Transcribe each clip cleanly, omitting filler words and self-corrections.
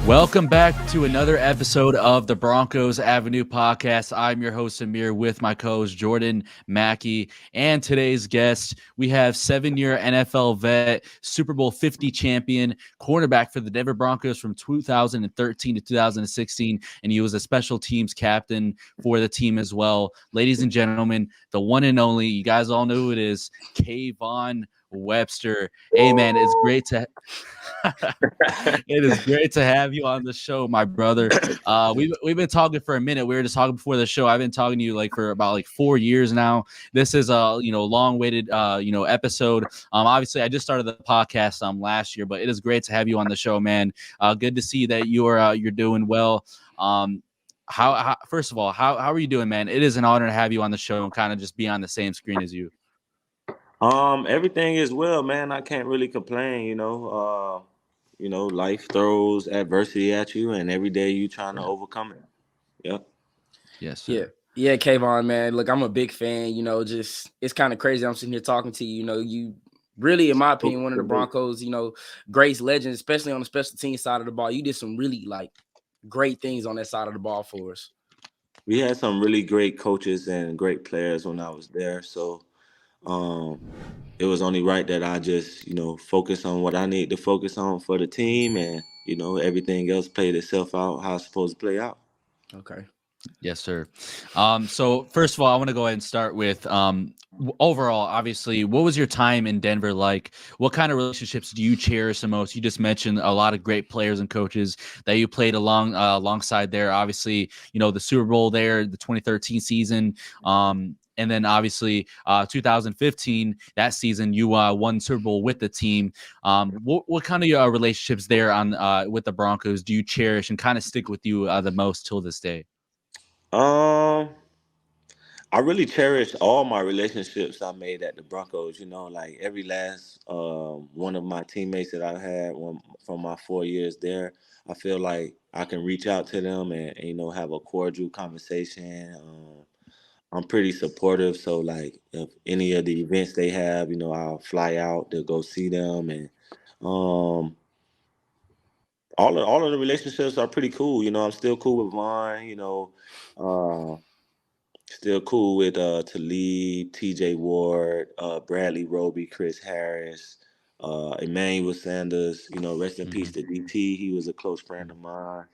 Welcome back to another episode of the Broncos Avenue Podcast. I'm your host, Amir, with my co-host, Jordan Mackey. And today's guest, we have 7-year NFL vet, Super Bowl 50 champion, cornerback for the Denver Broncos from 2013 to 2016. And he was a special teams captain for the team as well. Ladies and gentlemen, the one and only, you guys all know who it is, Kayvon Webster. Hey, man, it's great to it is great to have you on the show, my brother. We've been talking for a minute. We were just talking before the show. I've been talking to you for about 4 years now. This is a long awaited episode. Obviously I just started the podcast last year, but it is great to have you on the show, man. Good to see that you're doing well. How first of all, how are you doing, man? It is an honor to have you on the show and kind of just be on the same screen as you. Everything is well, man. I can't really complain, life throws adversity at you, and every day you trying to overcome it. Yep. Yes, sir. Yeah, Kayvon, man. Look, I'm a big fan. It's kind of crazy. I'm sitting here talking to you. You really, in my opinion, one of the Broncos, great legends, especially on the special team side of the ball. You did some really great things on that side of the ball for us. We had some really great coaches and great players when I was there, so it was only right that I just, focus on what I need to focus on for the team, and everything else played itself out how it's supposed to play out. Okay. Yes, sir. So first of all, I want to go ahead and start with overall, obviously, what was your time in Denver like? What kind of relationships do you cherish the most? You just mentioned a lot of great players and coaches that you played alongside there. Obviously, the Super Bowl there, the 2013 season. And then obviously 2015, that season, you won Super Bowl with the team. What kind of relationships there with the Broncos do you cherish and kind of stick with you the most till this day? I really cherish all my relationships I made at the Broncos. Every last one of my teammates that I had from my 4 years there, I feel like I can reach out to them and have a cordial conversation. I'm pretty supportive, so if any of the events they have, I'll fly out to go see them, and all of the relationships are pretty cool. I'm still cool with Vaughn. Still cool with Talib, T.J. Ward, Bradley Roby, Chris Harris, Emmanuel Sanders. Rest in peace to DT. He was a close friend of mine.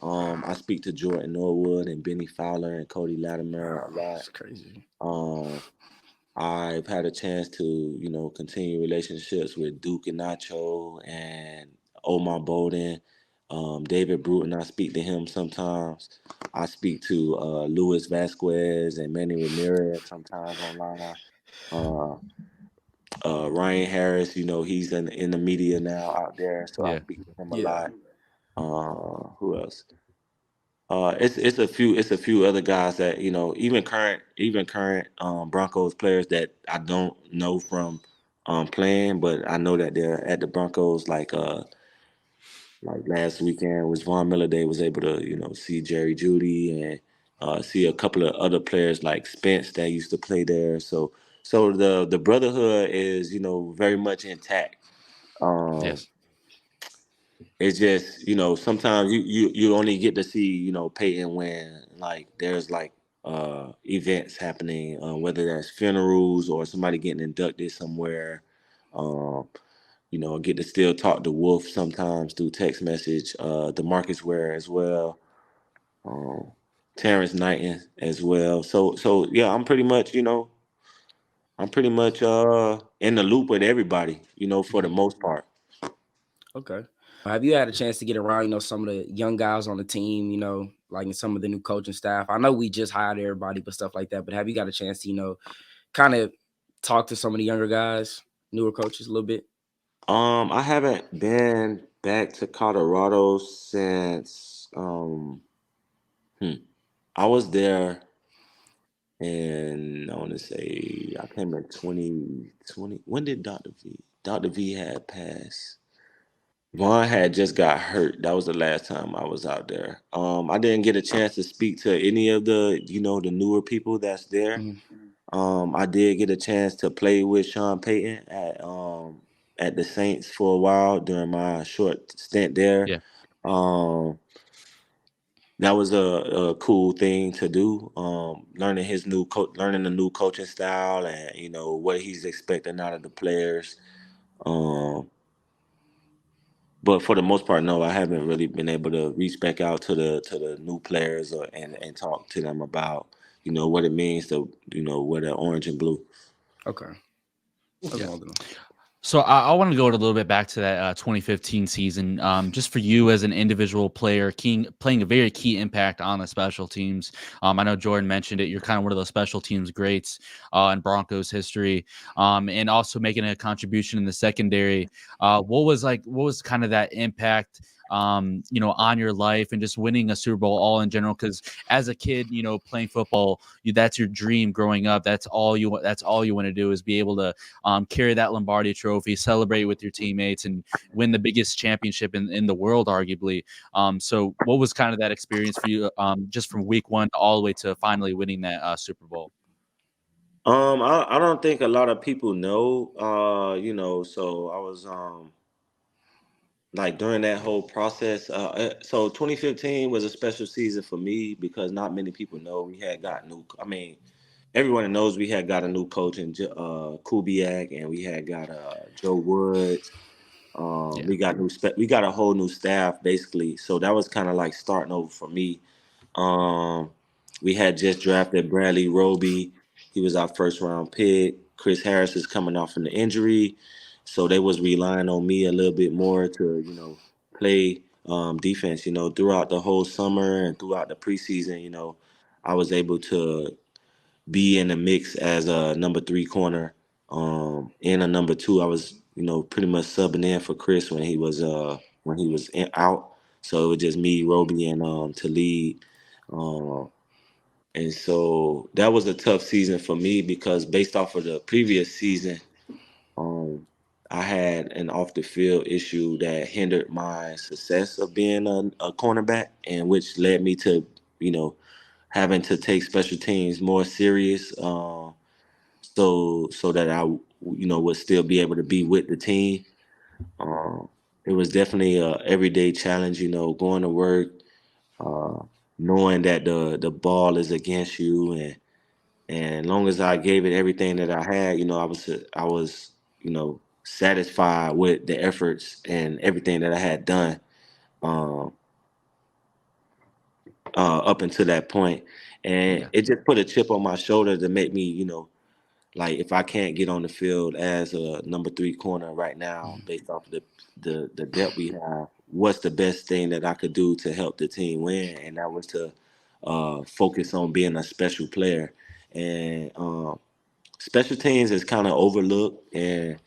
I speak to Jordan Norwood and Benny Fowler and Cody Latimer a lot. That's crazy. I've had a chance to, continue relationships with Duke and Nacho and Omar Bowden. David Bruton, I speak to him sometimes. I speak to Luis Vasquez and Manny Ramirez sometimes online. Ryan Harris, he's in the media now out there, so I speak to him a lot. Who else? It's a few other guys that even current Broncos players that I don't know from playing, but I know that they're at the Broncos. Like last weekend was Von Miller Day, was able to see Jerry Jeudy and see a couple of other players like Spence that used to play there. So the brotherhood is very much intact. Yes. It's just, sometimes you only get to see, Peyton when there's events happening, whether that's funerals or somebody getting inducted somewhere. Get to still talk to Wolf sometimes through text message. Demaryius Ware as well. Terrence Knighton as well. So yeah, I'm pretty much in the loop with everybody, for the most part. Okay. Have you had a chance to get around, some of the young guys on the team, in some of the new coaching staff? I know we just hired everybody, but stuff like that. But have you got a chance to, kind of talk to some of the younger guys, newer coaches a little bit? I haven't been back to Colorado since I was there, and I want to say I came in 2020. When did Dr. V? Dr. V had passed. Vaughn had just got hurt. That was the last time I was out there. I didn't get a chance to speak to any of the the newer people that's there. I did get a chance to play with Sean Payton at the Saints for a while during my short stint there. Yeah. Um, that was a cool thing to do. Learning learning the new coaching style, and what he's expecting out of the players. Um, but for the most part, no, I haven't really been able to reach back out to the new players and talk to them about what it means to wear the orange and blue. Okay. That's Yeah. one thing. So I want to go a little bit back to that 2015 season. Just for you as an individual player, playing a very key impact on the special teams. I know Jordan mentioned it. You're kind of one of those special teams greats in Broncos history, and also making a contribution in the secondary. What was kind of that impact? On your life and just winning a Super Bowl all in general. Because as a kid, playing football, that's your dream growing up. That's all you want to do is be able to carry that Lombardi trophy, celebrate with your teammates, and win the biggest championship in the world, arguably. So what was kind of that experience for you, just from week one all the way to finally winning that Super Bowl? I don't think a lot of people know. So I was like during that whole process. So 2015 was a special season for me because not many people know we had got new. I mean, everyone knows we had got a new coach in Kubiak, and we had got Joe Woods. Yeah. We got a whole new staff basically. So that was kind of like starting over for me. Um, we had just drafted Bradley Roby. He was our first round pick. Chris Harris is coming off from the injury, so they was relying on me a little bit more to play defense. Throughout the whole summer and throughout the preseason, I was able to be in the mix as a number 3 corner. And a number 2, I was pretty much subbing in for Chris when he was out. So it was just me, Roby, and Talib. Um, and so that was a tough season for me because based off of the previous season, um, I had an off the field issue that hindered my success of being a cornerback, and which led me to, you know, having to take special teams more serious, so that I, would still be able to be with the team. Um, it was definitely a everyday challenge, going to work, uh, knowing that the ball is against you, and long as I gave it everything that I had, I was satisfied with the efforts and everything that I had done um, up until that point, and Yeah. it just put a chip on my shoulder to make me, like if I can't get on the field as a number 3 corner right now, based off of the depth we have, what's the best thing that I could do to help the team win? And that was to focus on being a special player. And special teams is kind of overlooked and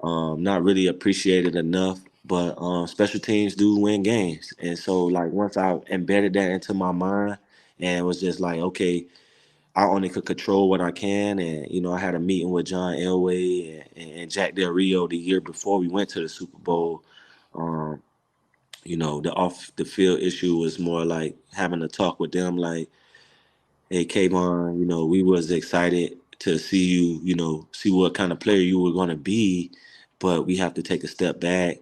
not really appreciated enough. But special teams do win games. And so, like, once I embedded that into my mind and was just like, okay, I only could control what I can. And, I had a meeting with John Elway and Jack Del Rio the year before we went to the Super Bowl. Um, the off the field issue was more like having a talk with them, like, hey, Kayvon, we was excited to see you, see what kind of player you were going to be, but we have to take a step back,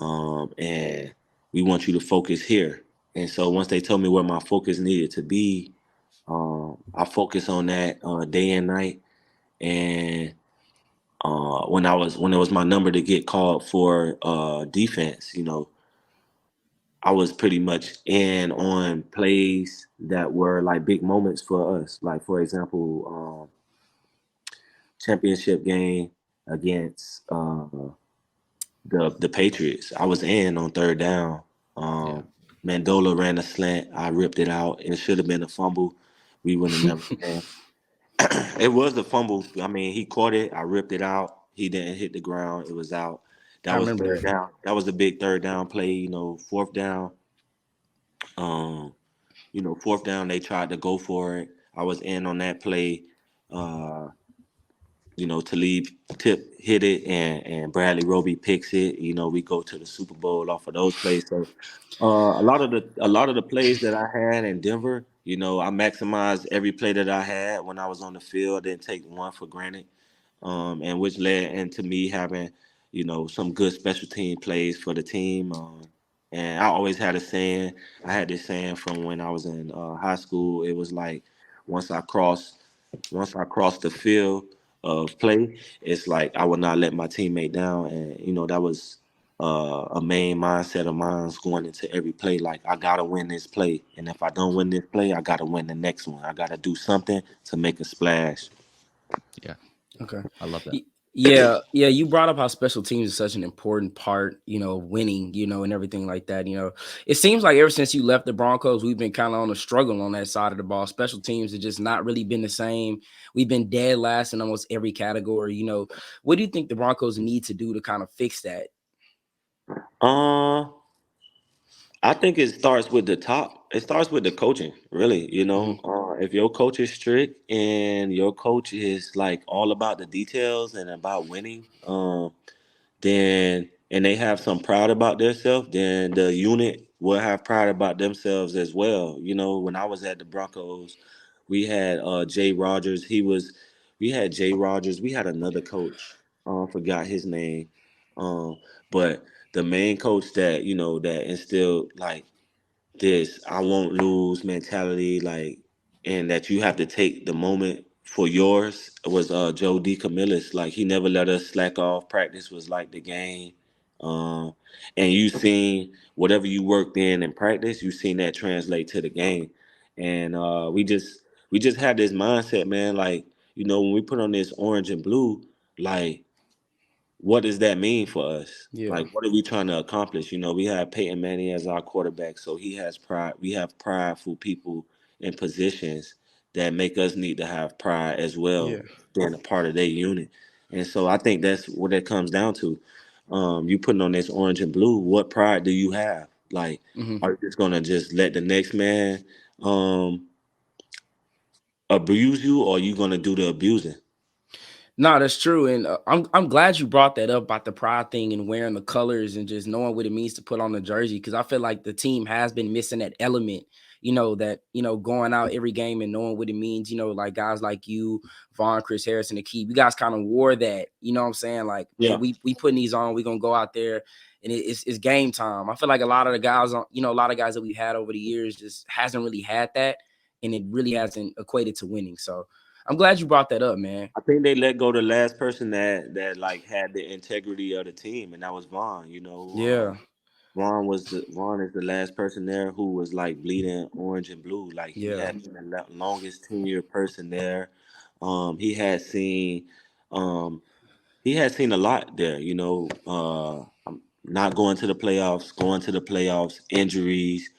and we want you to focus here. And so once they told me where my focus needed to be, I focused on that day and night. And when it was my number to get called for defense, I was pretty much in on plays that were like big moments for us. Like for example, championship game against the Patriots. I was in on third down. Yeah. Mandola ran a slant. I ripped it out. It should have been a fumble. We would have never won. It was a fumble. I mean, he caught it. I ripped it out. He didn't hit the ground. It was out. I That was remember third that. down. That was a big third down play. Fourth down. Um, fourth down, they tried to go for it. I was in on that play. Uh, Talib hit it, and Bradley Roby picks it. We go to the Super Bowl off of those plays. So a lot of the plays that I had in Denver, I maximized every play that I had when I was on the field. Didn't take one for granted, and which led into me having, some good special team plays for the team. And I always had a saying. I had this saying from when I was in high school. It was like once I crossed the field of play, it's like I would not let my teammate down, and that was a main mindset of mine going into every play. Like I gotta win this play, and if I don't win this play, I gotta win the next one. I gotta do something to make a splash. Yeah. Okay. I love that. Yeah. You brought up how special teams is such an important part, of winning, and everything like that. It seems like ever since you left the Broncos, we've been kind of on a struggle on that side of the ball. Special teams have just not really been the same. We've been dead last in almost every category. What do you think the Broncos need to do to kind of fix that? Uh, I think it starts with the top. It starts with the coaching, really. If your coach is strict and your coach is like all about the details and about winning, then and they have some pride about themselves, then the unit will have pride about themselves as well. When I was at the Broncos, we had Jay Rogers. We had Jay Rogers. We had another coach. Forgot his name. But the main coach that instilled like this I won't lose mentality, like, and that you have to take the moment for yours was Joe DeCamillis. Like he never let us slack off. Practice was like the game. Um, and you seen whatever you worked in practice, you seen that translate to the game. And we just had this mindset, man, like, when we put on this orange and blue, like what does that mean for us? Yeah. Like, what are we trying to accomplish? We have Peyton Manning as our quarterback, so he has pride. We have prideful people in positions that make us need to have pride as well, Yeah. being a part of their unit. And so I think that's what it comes down to. You putting on this orange and blue, what pride do you have? Like, Mm-hmm. are you just gonna just let the next man um, abuse you, or are you gonna do the abusing? No, that's true, and I'm glad you brought that up about the pride thing and wearing the colors and just knowing what it means to put on the jersey, because I feel like the team has been missing that element. That going out every game and knowing what it means. Like guys like you, Vaughn, Chris Harris, and Aqib, you guys kind of wore that. You know what I'm saying? Like, man, Yeah. we putting these on. We gonna go out there, and it's game time. I feel like a lot of the guys a lot of guys that we've had over the years just hasn't really had that, and it really hasn't equated to winning. So I'm glad you brought that up, man. I think they let go the last person that like had the integrity of the team, and that was Vaughn. Yeah. Vaughn is the last person there who was like bleeding orange and blue. Like he Yeah. had been the longest tenured person there. He had seen um a lot there. Not going to the playoffs, injuries,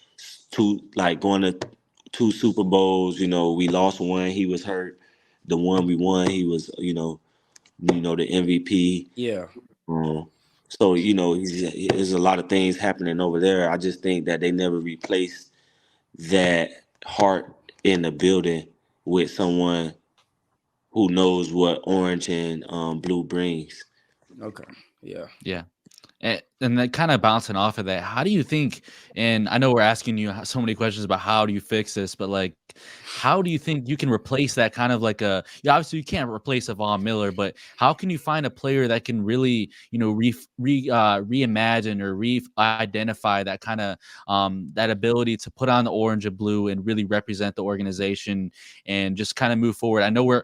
going to two Super Bowls. We lost one, he was hurt. The one we won, he was the MVP. Yeah. Um, so there's a lot of things happening over there. I just think that they never replaced that heart in the building with someone who knows what orange and blue brings. Okay. Yeah. Yeah. And then kind of bouncing off of that, how do you think, and I know we're asking you so many questions about how do you fix this, but like, how do you think you can replace that kind of like obviously you can't replace a Von Miller, but how can you find a player that can really, reimagine or re-identify that kind of, that ability to put on the orange and blue and really represent the organization and just kind of move forward? I know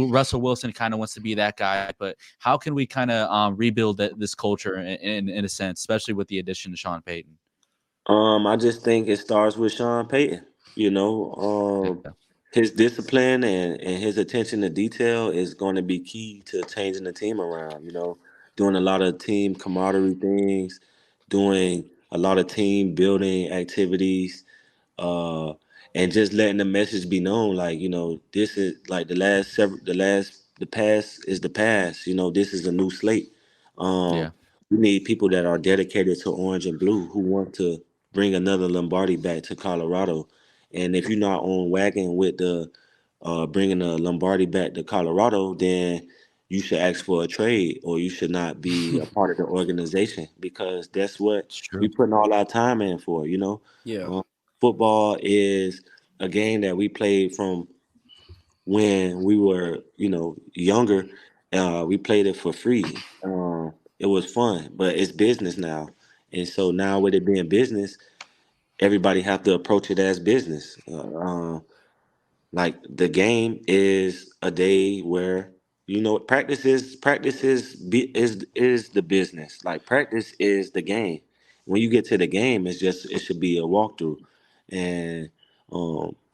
Russell Wilson kind of wants to be that guy, but how can we kind of rebuild this culture in a sense, especially with the addition of Sean Payton? I just think it starts with Sean Payton. Yeah. His discipline and his attention to detail is going to be key to changing the team around. Doing a lot of team camaraderie things, doing a lot of team building activities, uh, and just letting the message be known. Like, this is like the past is the past. This is a new slate. Yeah. We need people that are dedicated to orange and blue who want to bring another Lombardi back to Colorado. And if you're not on wagon with the bringing the Lombardi back to Colorado, then you should ask for a trade, or you should not be a part of the organization, because that's what It's true. we putting all our time in for. Yeah. Football is a game that we played from when we were, younger. We played it for free. It was fun, but it's business now, And so now with it being business, everybody have to approach it as business. Like the game is a day where practice is the business. Like practice is the game. When you get to the game, it should be a walkthrough. And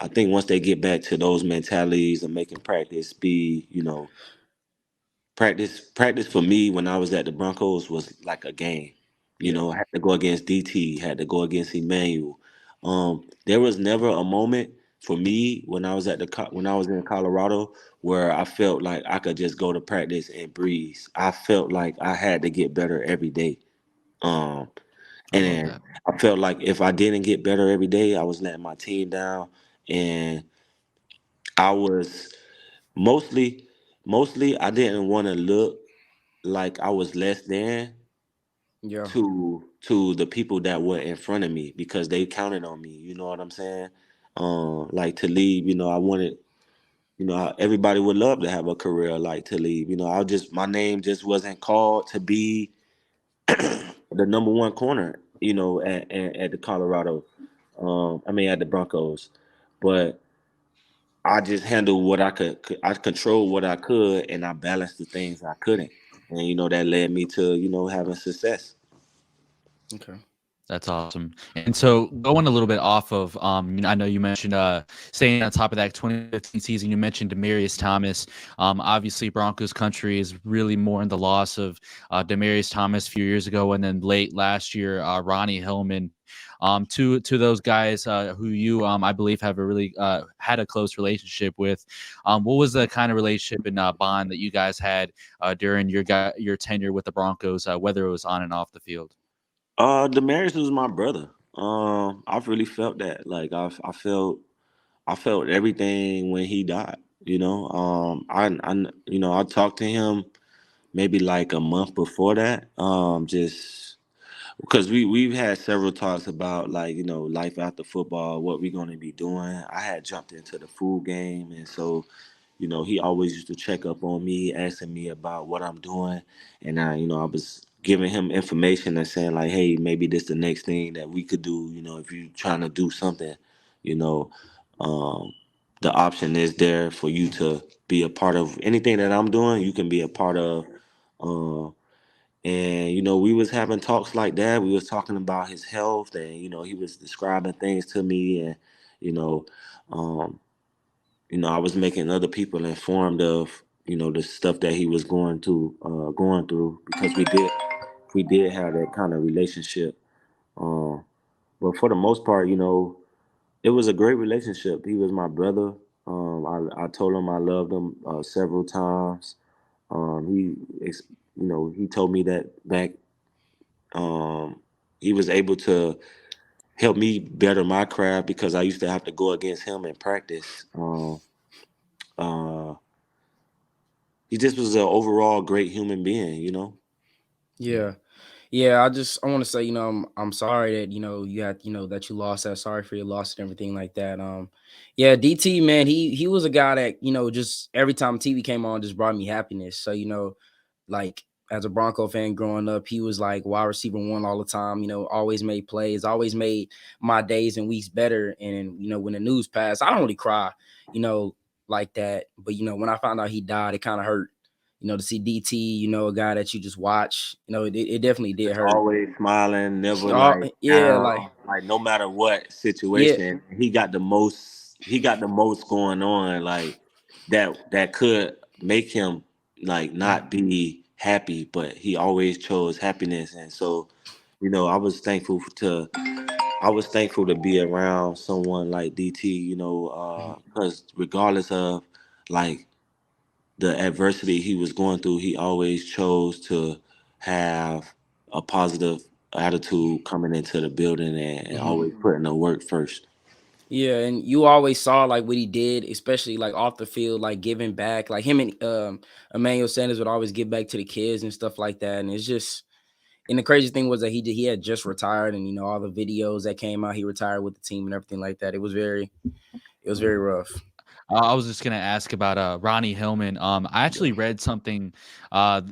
I think once they get back to those mentalities of making practice be, practice for me when I was at the Broncos was like a game. Yeah. I had to go against DT, had to go against Emmanuel. There was never a moment for me when I was when I was in Colorado where I felt like I could just go to practice and breeze. I felt like I had to get better every day. Um, I love and that. I felt like if I didn't get better every day, I was letting my team down. And I was mostly, mostly I didn't want to look like I was less than Yeah. to the people that were in front of me because they counted on me. You know what I'm saying? Like Talib, I wanted, everybody would love to have a career like Talib. My name just wasn't called to be the number one corner. At the Colorado, at the Broncos, but I just handled what I could. I controlled what I could, and I balanced the things I couldn't. And that led me to having success. Okay. That's awesome. And so going a little bit off of, I know you mentioned staying on top of that 2015 season. You mentioned Demaryius Thomas. Obviously, Broncos country is really mourning the loss of Demaryius Thomas a few years ago, and then late last year, Ronnie Hillman. To those guys who you I believe have a really had a close relationship with. What was the kind of relationship and bond that you guys had during your tenure with the Broncos, whether it was on and off the field? Demaryius was my brother. I've really felt that. Like I felt everything when he died. I talked to him maybe like a month before that. Just because we've had several talks about like life after football, what we're going to be doing. I had jumped into the food game, and so he always used to check up on me, asking me about what I'm doing, and I was giving him information and saying like, hey, maybe this the next thing that we could do. If you're trying to do something, you know, um, the option is there for you to be a part of anything that I'm doing. You can be a part of. Uh, and we was having talks like that. We was talking about his health, and he was describing things to me, and you know, um, I was making other people informed of the stuff that he was going through because we did have that kind of relationship. Um, but for the most part, it was a great relationship. He was my brother. I told him I loved him several times. He told me that back. Um, he was able to help me better my craft because I used to have to go against him in practice. Uh, he just was an overall great human being. Yeah. Yeah, I want to say, I'm sorry that, you had, that you lost that. Sorry for your loss and everything like that. Yeah, DT, man, he was a guy that, just every time TV came on just brought me happiness. So, like as a Bronco fan growing up, he was like wide receiver one all the time, always made plays, always made my days and weeks better. And, when the news passed, I don't really cry, you know, like that. But, when I found out he died, it kind of hurt. To see DT, a guy that you just watch, it definitely did Just hurt. always smiling, never Oh, like yeah, down, like no matter what yeah, situation, he got the most. He got the most going on, like that could make him like not be happy, but he always chose happiness, and so I was thankful to be around someone like DT, because regardless of like the adversity he was going through, he always chose to have a positive attitude coming into the building and hmm always putting the work first. yeah, and you always saw like what he did, especially like off the field, like giving back. Like him and Emmanuel Sanders would always give back to the kids and stuff like that. And it's just, and the crazy thing was that he had just retired, and all the videos that came out, he retired with the team and everything like that. It was very rough. I was just gonna ask about Ronnie Hillman. I actually read something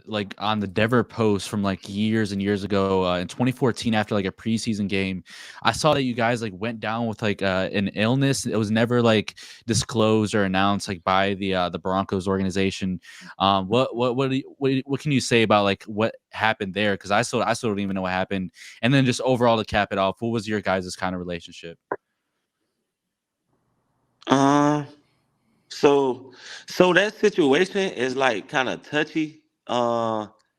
like on the Denver Post from like years and years ago in 2014 after like a preseason game. I saw that you guys like went down with like an illness. It was never like disclosed or announced like by the Broncos organization. What can you say about like what happened there? Because I still don't even know what happened. And then just overall to cap it off, what was your guys' kind of relationship? Uh, so that situation is like kind of touchy.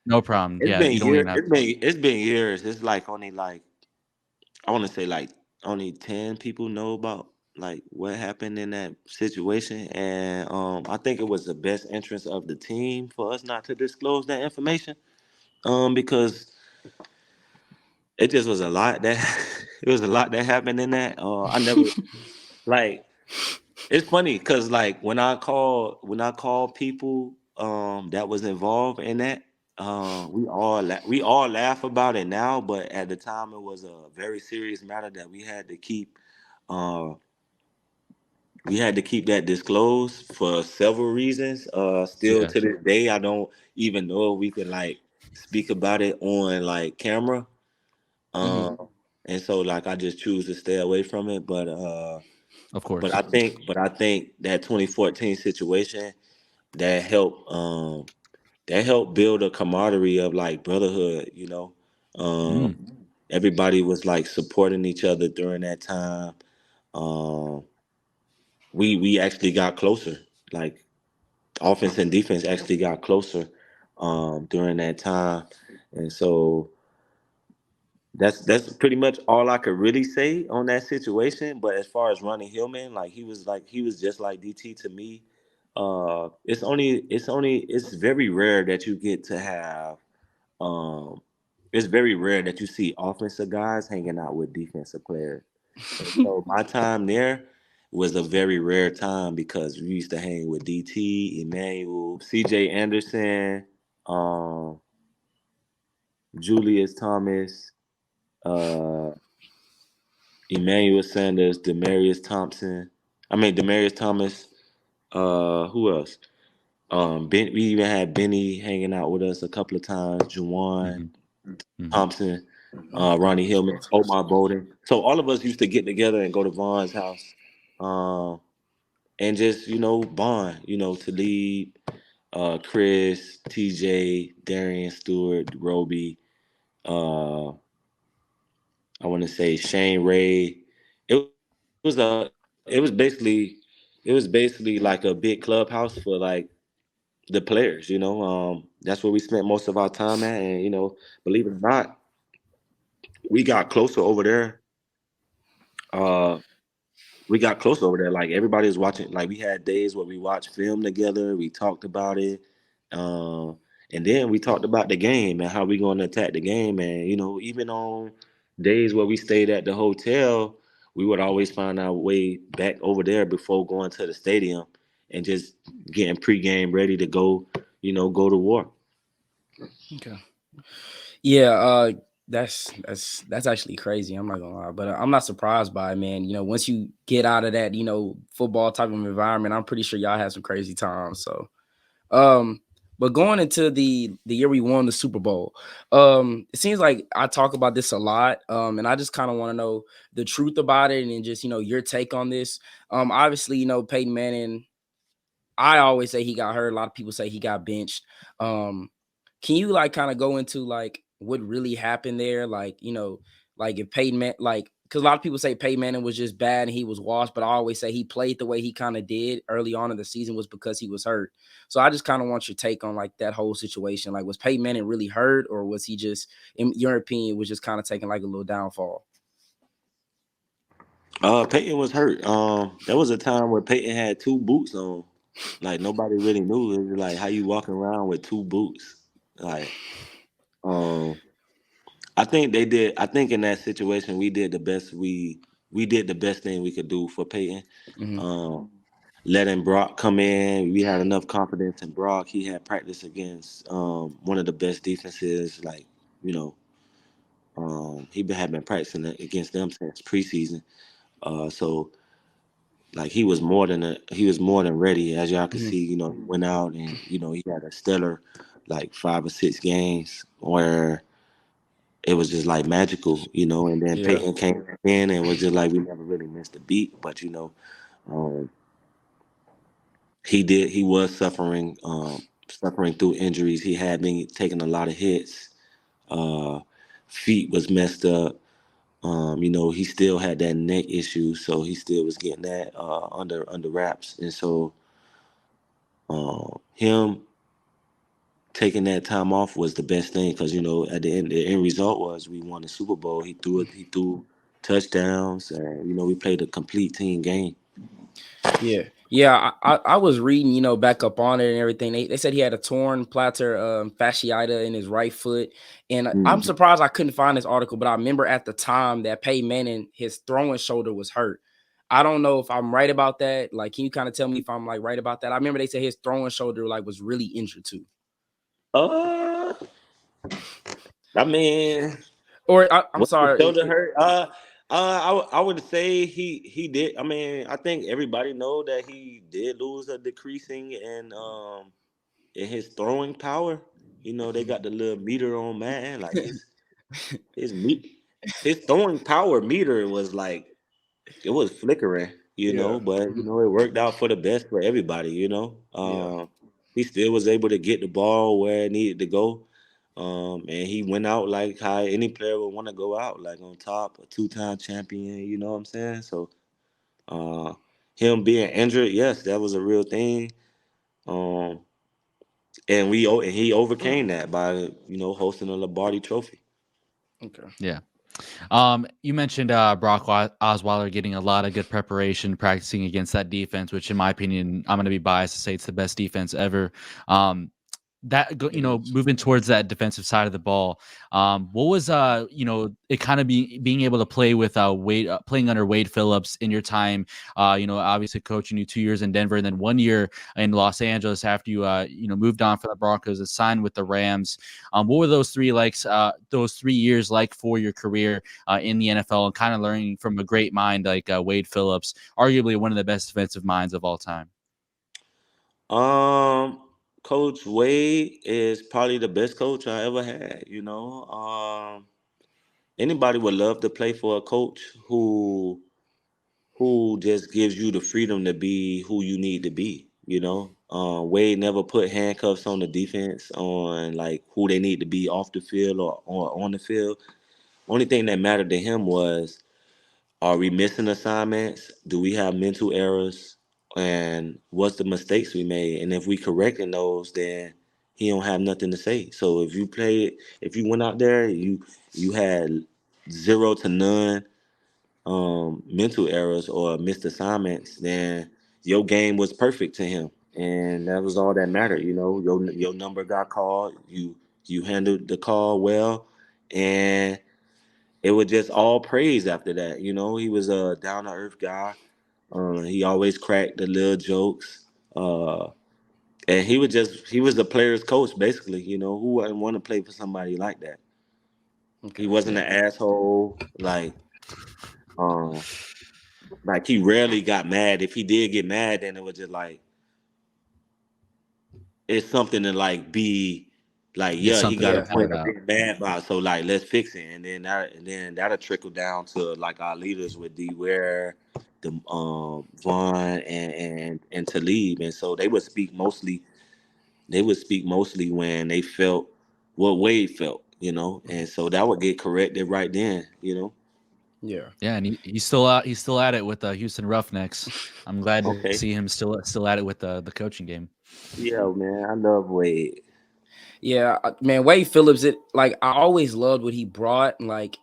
No problem. It's Yeah, been you don't years. even have. It's been years. It's like only like I want to say like only 10 people know about like what happened in that situation, and I think it was the best interest of the team for us not to disclose that information. Because it just was a lot that it was a lot that happened in that. I never like. It's funny because like when I call people that was involved in that, we all laugh about it now, but at the time it was a very serious matter that uh we had to keep that disclosed for several reasons. Still Yeah. to this day, I don't even know if we can like speak about it on like camera. Hmm. Um, and so like I just choose to stay away from it. Of But course. I think that 2014 situation that helped build a camaraderie of like brotherhood. Mm, Everybody was like supporting each other during that time. Um, we actually got closer. Like offense and defense actually got closer during that time, and so that's pretty much all I could really say on that situation. But as far as Ronnie Hillman, he was just like DT to me. It's very rare that you get to have um it's very rare that you see offensive guys hanging out with defensive players. And so my time there was a very rare time because we used to hang with DT, Emmanuel, CJ Anderson, um, Julius Thomas, uh, Emmanuel Sanders, Demaryius Thomas. Who else? We even had Benny hanging out with us a couple of times. Juwan hmm hmm Thompson, Ronnie Hillman, Omar Bolden. So all of us used to get together and go to Vaughn's house, um, and just bond. Talib, Chris, TJ, Darian Stewart, Roby. Uh, I want to say Shane Ray. It was basically like a big clubhouse for like the players. That's where we spent most of our time at, and believe it or not, we got closer over there. Uh, we got close over there. Like everybody was watching. Like we had days where we watched film together. We talked about it, uh, and then we talked about the game and how we going to attack the game. And even on days where we stayed at the hotel, we would always find our way back over there before going to the stadium and just getting pregame ready to go. Go to war. Okay. Yeah, that's actually crazy. I'm not gonna lie, but I'm not surprised by it, man. Once you get out of that, football type of environment, I'm pretty sure y'all had some crazy times. So, um, but going into the year we won the Super Bowl, it seems like I talk about this a lot, and I just kind of want to know the truth about it and just your take on this. Obviously, Peyton Manning. I always say he got hurt. A lot of people say he got benched. Um, can you like kind of go into like what really happened there? Like, like if Peyton Man, like, because a lot of people say Peyton Manning was just bad and he was washed, but I always say he played the way he kind of did early on in the season was because he was hurt. So I just kind of want your take on like that whole situation. Like, was Peyton Manning really hurt, or was he just, in your opinion, was just kind of taking like a little downfall? Peyton was hurt. There was a time where Peyton had two boots on. Like nobody really knew. It was like how you walking around with two boots. Like, um, I think they did. I think in that situation we did the best. We did the best thing we could do for Peyton. Mm-hmm. Um, letting Brock come in. We had enough confidence in Brock. He had practice against one of the best defenses. Like you know, had been practicing against them since preseason. So like he was more than ready, as y'all can see. He went out and he had a stellar like 5 or 6 games where it was just like magical, and then Yeah. Peyton came back in and was just like we never really missed a beat. But um, he was suffering through injuries. He had been taking a lot of hits. Uh, Feet was messed up. He still had that neck issue, so he still was getting that under wraps. And so him taking that time off was the best thing because at the end result was we won the Super Bowl. He threw touchdowns, and we played a complete team game. Yeah. I was reading, back up on it and everything. They said he had a torn plantar fasciitis in his right foot, and I'm surprised I couldn't find this article. But I remember at the time that Peyton Manning, his throwing shoulder was hurt. I don't know if I'm right about that. Like, can you kind of tell me if I'm like right about that? I remember they said his throwing shoulder like was really injured too. I mean, or I'm was the sorry. shoulder hurt? I would say he did. I mean, I think everybody know that he did lose a decreasing in his throwing power. They got the little meter on Madden, like his me- his throwing power meter was like it was flickering, but it worked out for the best for everybody. He still was able to get the ball where it needed to go. And he went out like how any player would want to go out, like on top, a 2-time champion, you know what I'm saying? So uh him being injured, yes, that was a real thing. Um and he overcame that by, hosting a Lombardi trophy. Okay. Yeah. You mentioned Brock Osweiler getting a lot of good preparation, practicing against that defense, which in my opinion, I'm going to be biased to say it's the best defense ever. Moving towards that defensive side of the ball, what was it kind of being able to play with Wade, playing under Wade Phillips in your time, obviously coaching you 2 years in Denver and then 1 year in Los Angeles after you moved on from the Broncos and signed with the Rams. What were those 3 years like for your career in the NFL, and kind of learning from a great mind like Wade Phillips, arguably one of the best defensive minds of all time? Coach Wade is probably the best coach I ever had. Anybody would love to play for a coach who just gives you the freedom to be who you need to be. Wade never put handcuffs on the defense on like who they need to be off the field or on the field. Only thing that mattered to him was, are we missing assignments? Do we have mental errors? And what's the mistakes we made? And if we correcting those, then he don't have nothing to say. So if you went out there, you had 0 to none mental errors or missed assignments, then your game was perfect to him, and that was all that mattered. Your number got called. You handled the call well, and it was just all praise after that. He was a down to earth guy. He always cracked the little jokes. And he was the player's coach basically. Who wouldn't want to play for somebody like that? Okay. He wasn't an asshole. Um, like he rarely got mad. If he did get mad, then it was just like it's something to like be like, Get yeah, he something got a out point of about. being mad about. So like, let's fix it, and then that'll trickle down to like our leaders with D Ware, the Vaughn and Talib, and so they would speak mostly. They would speak mostly when they felt what Wade felt, and so that would get corrected right then. Yeah. Yeah, and he's still out. He's still at it with the Houston Roughnecks. I'm glad to Okay. see him still at it with the coaching game. Yeah, man, I love Wade. Yeah, man, Wade Phillips, I always loved what he brought, like,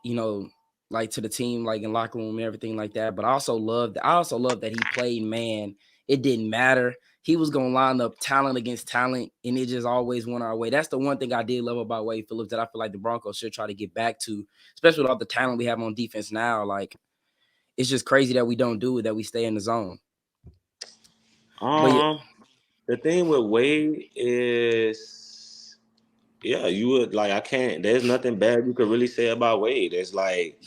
like to the team, like in locker room and everything like that. But I also loved that he played man. It didn't matter. He was gonna line up talent against talent, and it just always went our way. That's the one thing I did love about Wade Phillips that I feel like the Broncos should try to get back to, especially with all the talent we have on defense now. Like, it's just crazy that we don't do it, that we stay in the zone. But yeah, The thing with Wade is, yeah, you would like I can't. There's nothing bad you could really say about Wade. It's like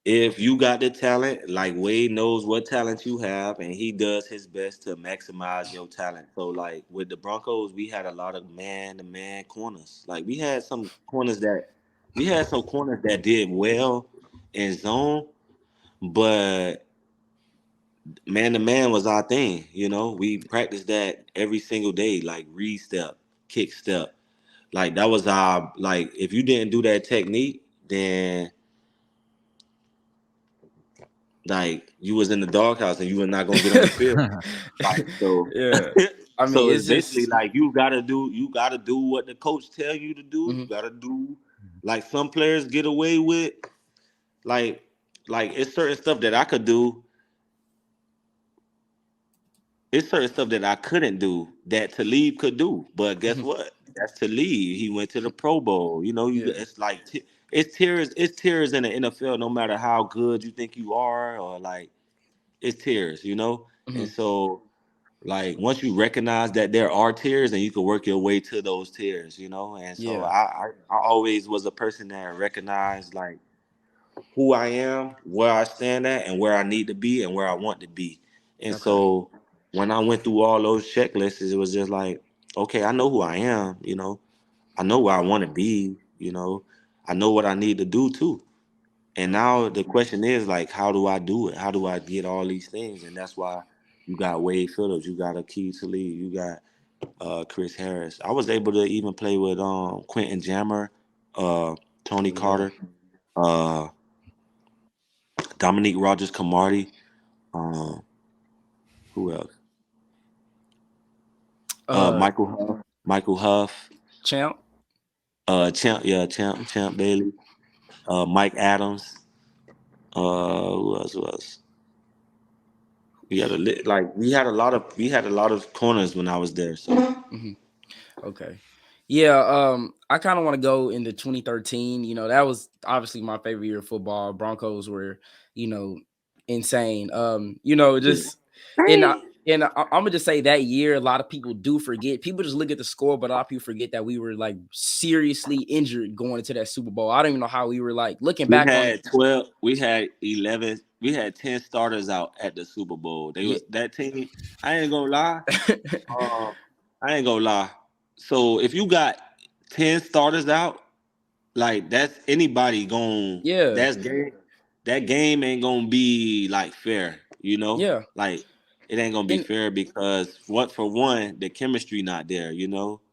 if you got the talent, like Wade knows what talent you have, and he does his best to maximize your talent. So, like with the Broncos, we had a lot of man-to-man corners. Like we had some corners that did well in zone, but man-to-man was our thing. We practiced that every single day, like read step, kick step. Like that was our like. If you didn't do that technique, then like you was in the doghouse and you were not gonna get on the field. Like so, Yeah. I mean, so it's it's basically just like you gotta do what the coach tell you to do. You gotta do like some players get away with like it's certain stuff that I could do. It's certain stuff that I couldn't do that Talib could do. But guess what? That's Talib. He went to the Pro Bowl. It's like it's tiers. It's tiers in the NFL. No matter how good you think you are, or like it's tiers. And so like once you recognize that there are tiers, and you can work your way to those tiers. And so I always was a person that recognized like who I am, where I stand at, and where I need to be, and where I want to be. And so when I went through all those checklists, it was just like, okay, I know who I am, I know where I want to be, I know what I need to do too. And now the question is like, how do I do it? How do I get all these things? And that's why you got Wade Phillips, you got Aqib Talib, you got Chris Harris. I was able to even play with Quentin Jammer, Tony Carter, Dominique Rogers-Camardi. Who else? Michael Huff. Champ. Champ Bailey. Mike Adams. Who else? We had a lot of corners when I was there. So Okay. Yeah, I kind of want to go into 2013. That was obviously my favorite year of football. Broncos were, insane. Just and I'm gonna just say that year, a lot of people do forget. People just look at the score, but a lot of people forget that we were like seriously injured going into that Super Bowl. I don't even know how we were like looking back on it. 12, we had 11, we had 10 starters out at the Super Bowl. That team. I ain't gonna lie. So if you got 10 starters out, like that's anybody going. Yeah. That game ain't gonna be like fair. Yeah. Like it ain't gonna be fair because for one, the chemistry not there.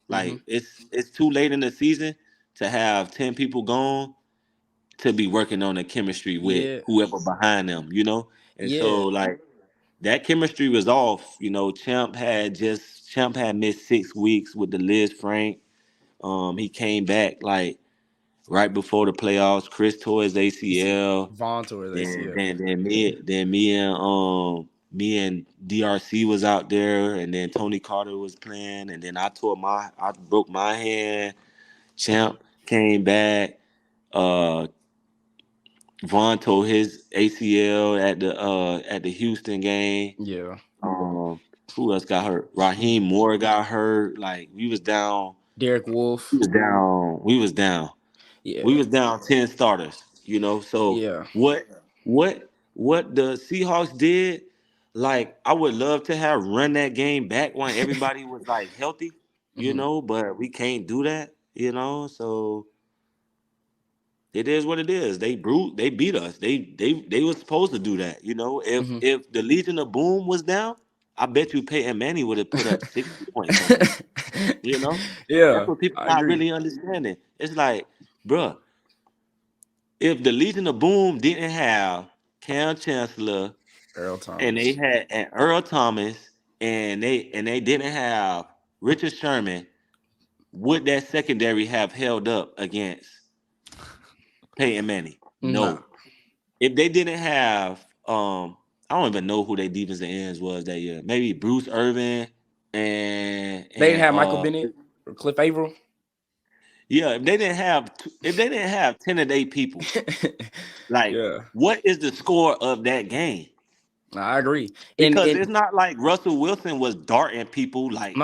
Like it's too late in the season to have 10 people gone to be working on the chemistry with whoever behind them. And so like that chemistry was off. Champ had missed 6 weeks with the Liz Frank. He came back like right before the playoffs. Chris tore his ACL. Vaughn tore his ACL. Then me and DRC was out there, and then Tony Carter was playing, and then I broke my hand. Champ came back. Vaughn tore his ACL at the Houston game. Yeah. Who else got hurt? Raheem Moore got hurt. Like we was down. Derek Wolfe. We was down. Yeah. We was down 10 starters. So what the Seahawks did, like I would love to have run that game back when everybody was like healthy, but we can't do that, so it is what it is. They beat us. They were supposed to do that, If the Legion of Boom was down, I bet you Peyton Manning would have put up 60 points. Yeah. That's what people not really understanding. It's like, bruh, if the Legion of Boom didn't have Cam Chancellor, Earl Thomas, and they had Earl Thomas, and they didn't have Richard Sherman, would that secondary have held up against Peyton Manning? No. If they didn't have, I don't even know who their defensive ends was that year. Maybe Bruce Irvin and they didn't have Michael Bennett or Cliff Averill. Yeah, if they didn't have 10 of 8 people, like what is the score of that game? I agree. Because it's not like Russell Wilson was darting people. Like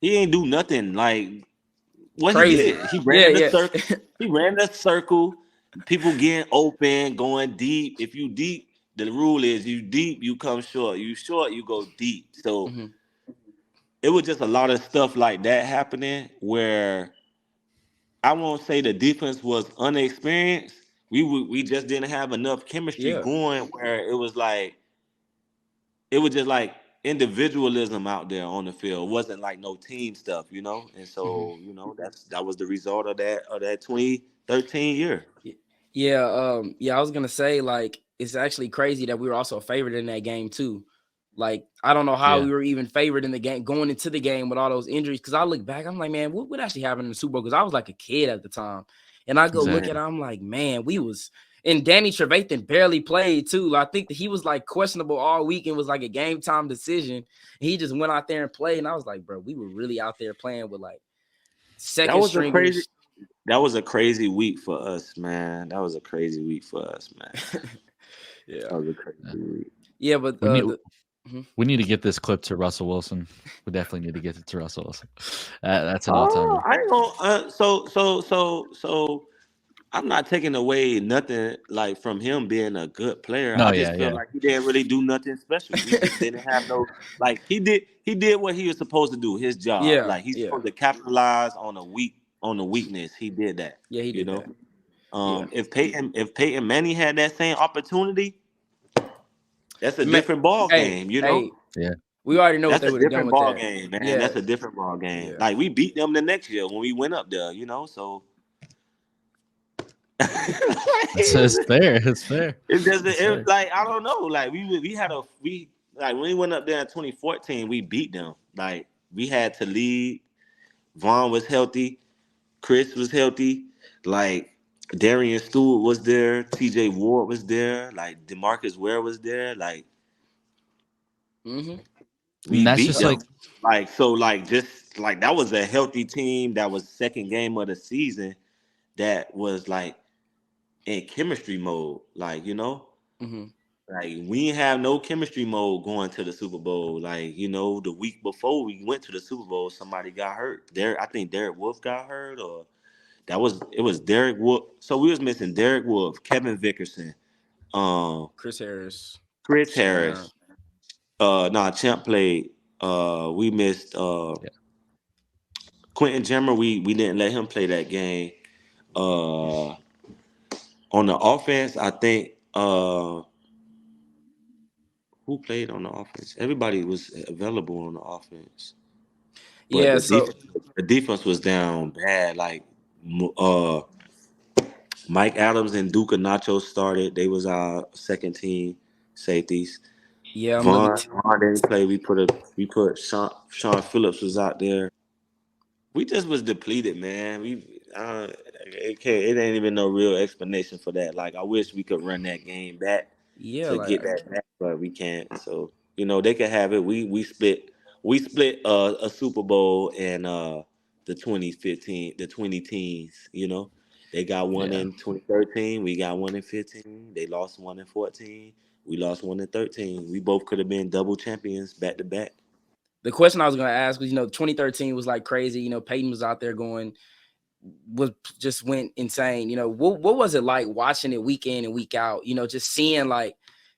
he ain't do nothing like what crazy. He did. He ran the circle. He ran the circle. people getting open, going deep. If you deep, the rule is you deep, you come short. You short, you go deep. So Mm-hmm. it was just a lot of stuff like that happening where I won't say the defense was unexperienced. We just didn't have enough chemistry Yeah. going where it was just like individualism out there on the field. It wasn't like no team stuff, you know. And Mm-hmm. so, that was the result of that 2013 year. Yeah, I was gonna say like it's actually crazy that we were also favored in that game too. Like I don't know how Yeah. we were even favored in the game going into the game with all those injuries. Because I look back, I'm like, man, what actually happened in the Super Bowl? Because I was like a kid at the time, and I go look Exactly. at it, I'm like, man, we was and Danny Trevathan barely played too. I think that he was like questionable all week and was like a game time decision. He just went out there and played, and I was like, bro, we were really out there playing with like That second was a crazy stringers. that was a crazy week for us, man. That was a crazy week for us, man. Yeah, That was a crazy week. yeah, but We need Mhm. we need to get this clip to Russell Wilson. We definitely need to get it to Russell Wilson. That's an all Oh, timer. I ain't gonna. So I'm not taking away nothing like from him being a good player. No, I just yeah, feel yeah. like he didn't really do nothing special. We just didn't have no like he did what he was supposed to do, his job. Yeah, Like he's yeah, supposed to capitalize on the weakness. He did that. yeah. He You did know. that. Yeah, If Peyton Manning had that same opportunity, that's a Ma- different ball hey, game, you know? hey, Yeah. we already know what That's they a would have done different with ball that. game, man. Yeah, That's a different ball game. yeah, Like we beat them the next year when we went up there, you know. So It's fair. It's fair. it doesn't. It's fair. Like I don't know. Like we like when we went up there in 2014, we beat them. Like we had to lead. Vaughn was healthy. Chris was healthy. Like Darian Stewart was there. T.J. Ward was there. Like Demarcus Ware was there. Like mm-hmm. we And that's beat just them. like Like so. Like just like that was a healthy team. That was second game of the season. That was like in chemistry mode. Like Mm-hmm. like we didn't have no chemistry mode going to the Super Bowl. Like the week before we went to the Super Bowl, somebody got hurt. I think Derek Wolf got hurt, or it was Derek Wolf. So we was missing Derek Wolf, Kevin Vickerson, um, Chris Harris, Chris Champ. Harris. Champ played. We missed yeah. Quentin Jammer. We didn't let him play that game. On the offense, I think who played on the offense? Everybody was available on the offense, but Yeah, so the defense was down bad. Like uh, Mike Adams and Duke Nacho started. They was our second team safeties. yeah, I'm looking. Vaughn didn't play. We put Sean Phillips was out there. We just was depleted, man. It ain't even no real explanation for that. Like I wish we could run that game back Yeah, to like get that back, but we can't. So they can have it. We split a Super Bowl in the 2015, the 20 teens. They got one Yeah. in 2013. We got one in 15. They lost one in 14. We lost one in 13. We both could have been double champions back to back. the question I was gonna ask was, 2013 was like crazy. Peyton was out there just went insane. What was it like watching it week in and week out? Just seeing like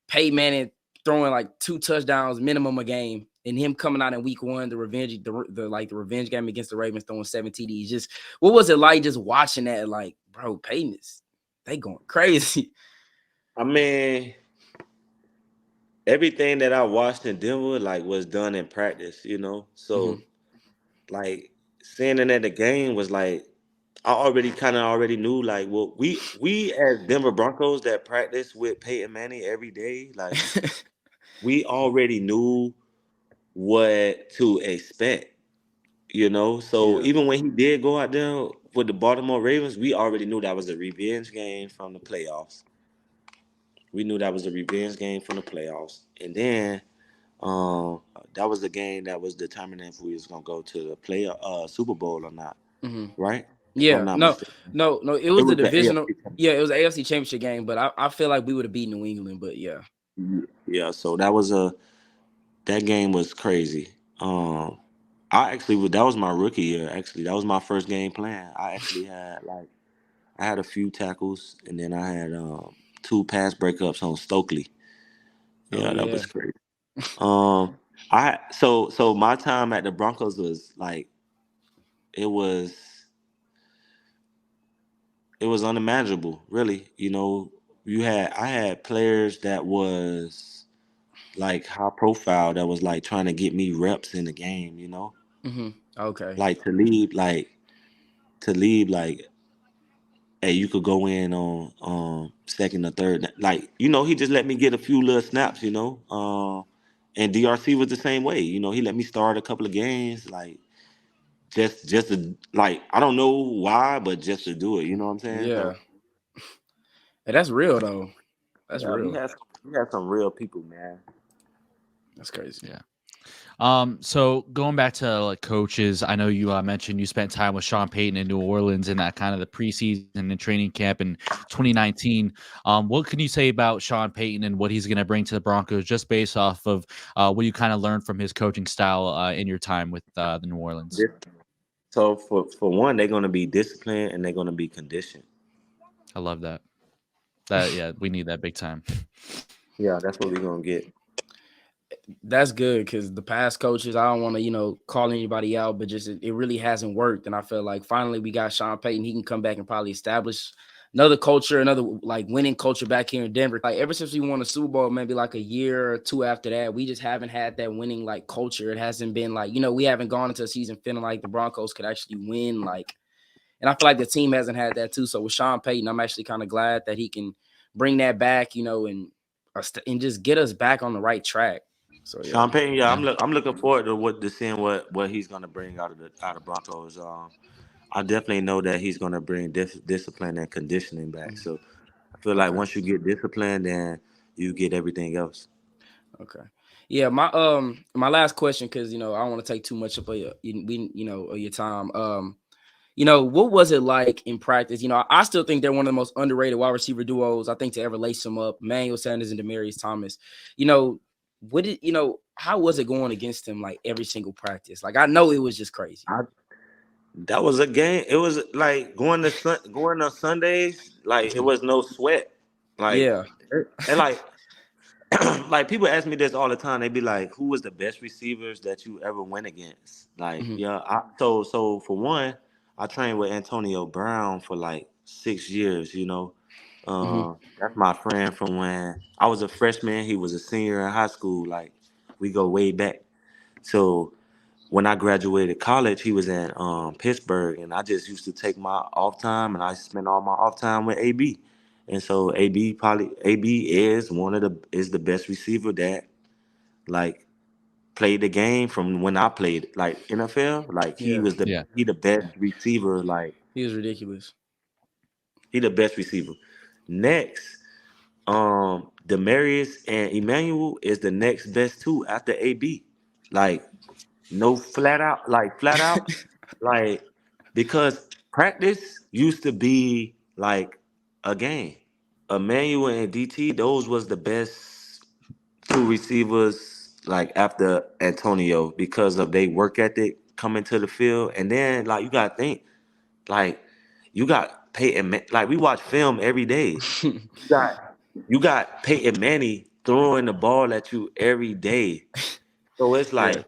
Peyton Manning throwing like 2 touchdowns minimum a game, and him coming out in week 1, the revenge game against the Ravens, throwing 7 TDs. Just what was it like just watching that? Like, bro, they going crazy. I mean, everything that I watched in Denver was done in practice. Mm-hmm. So like seeing it at the game was like I already knew well we as Denver Broncos that practice with Peyton Manning every day, we already knew what to expect, So Yeah. even when he did go out there with the Baltimore Ravens, we already knew that was a revenge game from the playoffs. We knew that was a revenge game from the playoffs. And then that was the game that was determining if we was gonna go to the Super Bowl or not, Mm-hmm. right? If I'm Yeah. not No, mistaken. no, no. It It was the was the divisional. AFC. Yeah, it was an AFC championship game, but I feel like we would have beat New England, but yeah. Yeah, so that game was crazy. That was my rookie year. Actually, that was my first game playing. I actually had I had a few tackles, and then I had 2 pass breakups on Stokely. Oh Yeah, that yeah. was crazy. So my time at the Broncos was like it was it was unimaginable, really. I had players that was like high profile that was like trying to get me reps in the game, Okay. like to leave like hey, you could go in on second or third. Like, he just let me get a few little snaps, and DRC was the same way. He let me start a couple of games, like just to, like, I don't know why, but just to do it, you know what I'm saying? Yeah. So Hey, that's real though. That's yeah, we real. had some real people, man. That's crazy. Yeah. So going back to like coaches, I know you mentioned you spent time with Sean Payton in New Orleans in that kind of the preseason and training camp in 2019. What can you say about Sean Payton and what he's going to bring to the Broncos, just based off of what you kind of learned from his coaching style in your time with the New Orleans? So for one, they're gonna be disciplined and they're gonna be conditioned. I love that. Yeah, we need that big time. Yeah, that's what we're gonna get. That's good because the past coaches, I don't want to, call anybody out, but just it really hasn't worked. And I feel like finally we got Sean Payton. He can come back and probably establish another culture, another like winning culture back here in Denver. Like ever since we won the Super Bowl, maybe like a year or two after that, we just haven't had that winning like culture. It hasn't been like, we haven't gone into a season feeling like the Broncos could actually win. Like, and I feel like the team hasn't had that too. So with Sean Payton, I'm actually kind of glad that he can bring that back, and just get us back on the right track. So yeah. Sean Payton, yeah, Yeah. I'm looking forward to seeing what he's gonna bring out of Broncos. I definitely know that he's gonna bring discipline and conditioning back. So I feel like Okay. once you get disciplined, then you get everything else. Okay. Yeah, my last question, because I don't want to take too much of your time. What was it like in practice? I still think they're one of the most underrated wide receiver duos, I think, to ever lace them up. Emmanuel Sanders and Demaryius Thomas. How was it going against him like every single practice? Like I know it was just crazy. That was a game. It was like going to Sundays. Like it was no sweat. Like Yeah. and like like people ask me this all the time. They be like, "Who was the best receivers that you ever went against?" Like, Mhm. yeah. So for one, I trained with Antonio Brown for like 6 years. Mhm. That's my friend from when I was a freshman. He was a senior in high school. Like we go way back. So when I graduated college, he was in Pittsburgh, and I just used to take my off time, and I spent all my off time with AB. And so AB is the best receiver that like played the game from when I played like NFL. Like Yeah. Yeah. he the best receiver. Like He was ridiculous. he the best receiver. Next, Demaryius and Emmanuel is the next best two after AB. Like no flat out, like because practice used to be like a game. Emmanuel and DT, those was the best two receivers like after Antonio because of their work ethic coming to the field. And then like you gotta think, like you got like we watch film every day. You got Peyton Manning throwing the ball at you every day. So it's Yeah. like,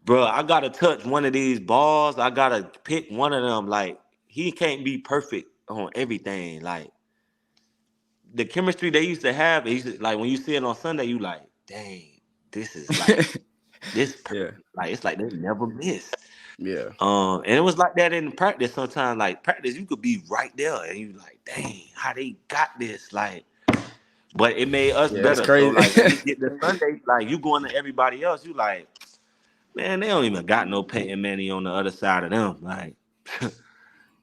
bro, I gotta touch one of these balls. I gotta pick one of them. Like he can't be perfect on everything. Like the chemistry they used to have, like when you see it on Sunday, you like, dang, this is like this Yeah. perfect. Like it's like they never miss. Yeah. And it was like that in practice sometimes. Like practice, you could be right there and you like, dang, how they got this? Like, but it made us Yeah. It's better. So like when crazy. we get to Sunday, like you going to everybody else, you like, man, they don't even got no Peyton Manning on the other side of them. Like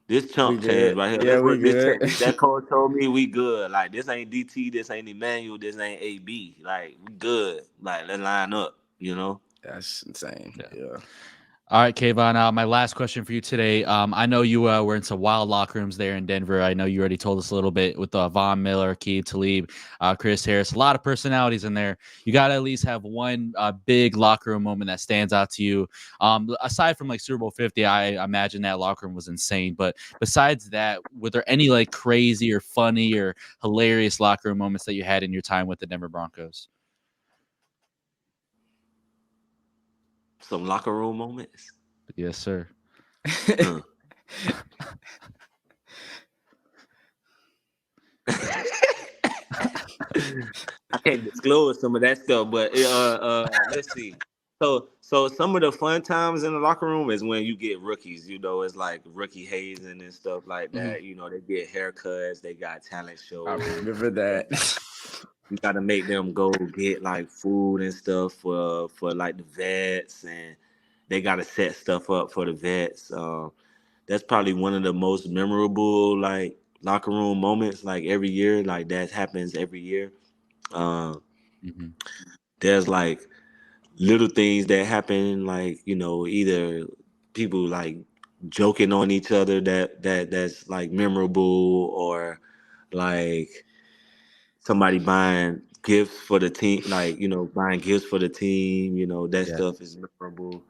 this We chump change good. right here. Yeah, This we what good. that coach told me we good. Like this ain't DT, this ain't Emmanuel, this ain't AB. Like we good. Like let's line up. That's insane. Yeah. Yeah. All right, Kayvon, my last question for you today. I know you were in some wild locker rooms there in Denver. I know you already told us a little bit with Von Miller, Aqib Talib, Chris Harris. A lot of personalities in there. You got to at least have one big locker room moment that stands out to you. Aside from like Super Bowl 50, I imagine that locker room was insane. But besides that, were there any like crazy or funny or hilarious locker room moments that you had in your time with the Denver Broncos? Some locker room moments. Yes, sir. I can't disclose some of that stuff, but let's see. So some of the fun times in the locker room is when you get rookies. You know, it's like rookie hazing and stuff like that. You know, they get haircuts, they got talent shows. I remember that. You got to make them go get like food and stuff for like the vets, and they got to set stuff up for the vets. That's probably one of the most memorable like locker room moments. Like every year, like that happens every year. There's like little things that happen, like, you know, either people like joking on each other that's like memorable, or like somebody buying gifts for the team, like, you know, buying gifts for the team, you know, that stuff is memorable.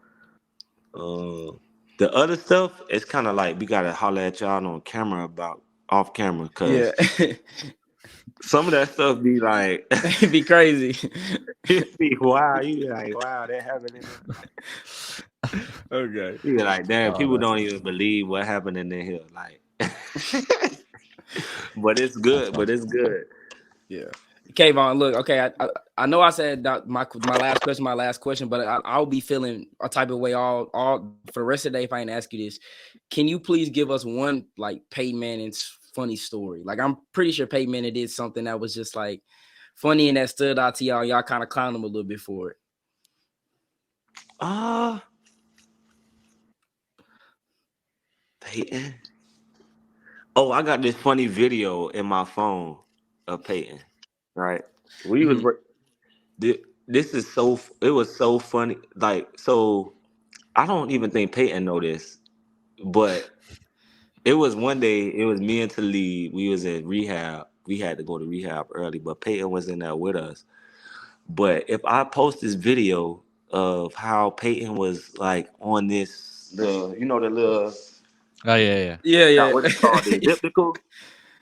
The other stuff, it's kind of like we gotta holler at y'all on camera about off camera, because some of that stuff be like it'd be crazy. It be wow, you be like, wow, that happened in there. Okay. You be like, damn, people don't even believe what happened in there. Like, but it's good. But it's good. Yeah. Kayvon, look, okay, I know I said that my last question, but I'll be feeling a type of way all for the rest of the day if I ain't ask you this. Can you please give us one like Peyton Manning's funny story? Like, I'm pretty sure Peyton Manning did something that was just like funny and that stood out to y'all. Y'all kind of clowned him a little bit for it. Peyton. Oh, I got this funny video in my phone of Peyton. Right, we was this is so, it was so funny. Like, so I don't even think Peyton know this, but it was one day, it was me and Talib. We was in rehab. We had to go to rehab early, but Peyton was in there with us. But if I post this video of how Peyton was like on this, the little Oh yeah. what it's called, the elliptical.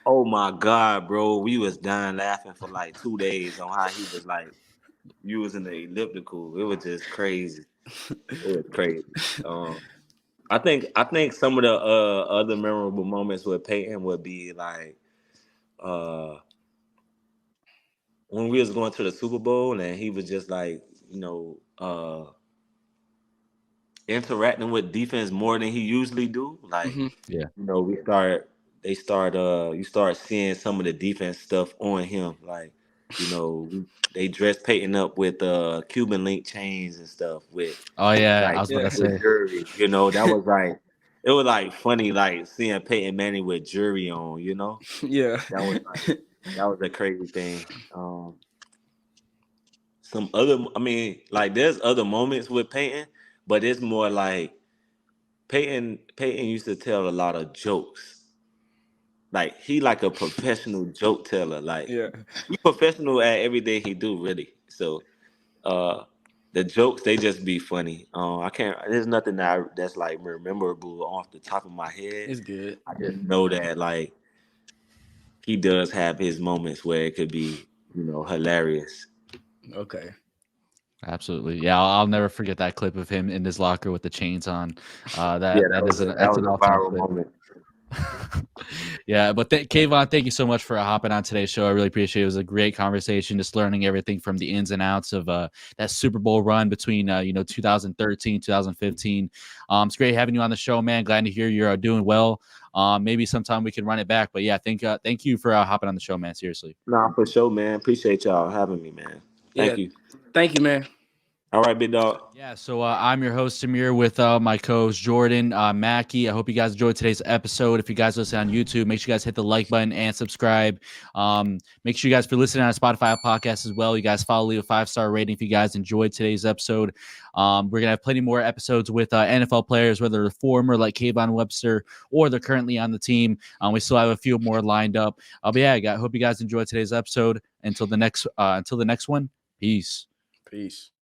Oh my God, bro, we was dying laughing for like 2 days on how he was like using the elliptical. It was just crazy. It was crazy. I think some of the other memorable moments with Peyton would be like when we was going to the Super Bowl and he was just like, you know, interacting with defense more than he usually do. Like, you know, you start seeing some of the defense stuff on him. Like, you know, they dressed Peyton up with Cuban link chains and stuff with. Oh yeah, Like, I was about to say. Jury, you know, that was like, it was like funny, like seeing Peyton Manning with jury on, you know. Yeah, that was a crazy thing. Some other, I mean, like there's other moments with Peyton, but it's more like Peyton used to tell a lot of jokes. Like, he like a professional joke teller. Like, he professional at everything he do, really. So the jokes, they just be funny. There's nothing that's like memorable off the top of my head. it's good. I just know that like he does have his moments where it could be, you know, hilarious. Okay. Absolutely. Yeah, I'll never forget that clip of him in his locker with the chains on. That's an viral moment. Yeah, but Kayvon, thank you so much for hopping on today's show. I really appreciate it. It was a great conversation, just learning everything from the ins and outs of that Super Bowl run between 2013, 2015. It's great having you on the show, man. Glad to hear you're doing well. Maybe sometime we can run it back. But yeah, thank you for hopping on the show, man. Seriously. Nah, for sure, man. Appreciate y'all having me, man. Thank you. Thank you, man. All right, big dog. Yeah, so I'm your host, Samir, with my co-host, Jordan, Mackie. I hope you guys enjoyed today's episode. If you guys listen on YouTube, make sure you guys hit the like button and subscribe. Make sure you guys, for listening on Spotify podcast as well, you guys follow, leave a 5-star rating if you guys enjoyed today's episode. We're going to have plenty more episodes with NFL players, whether they're former like Kayvon Webster or they're currently on the team. We still have a few more lined up. But yeah, I hope you guys enjoyed today's episode. Until the next one, peace. Peace.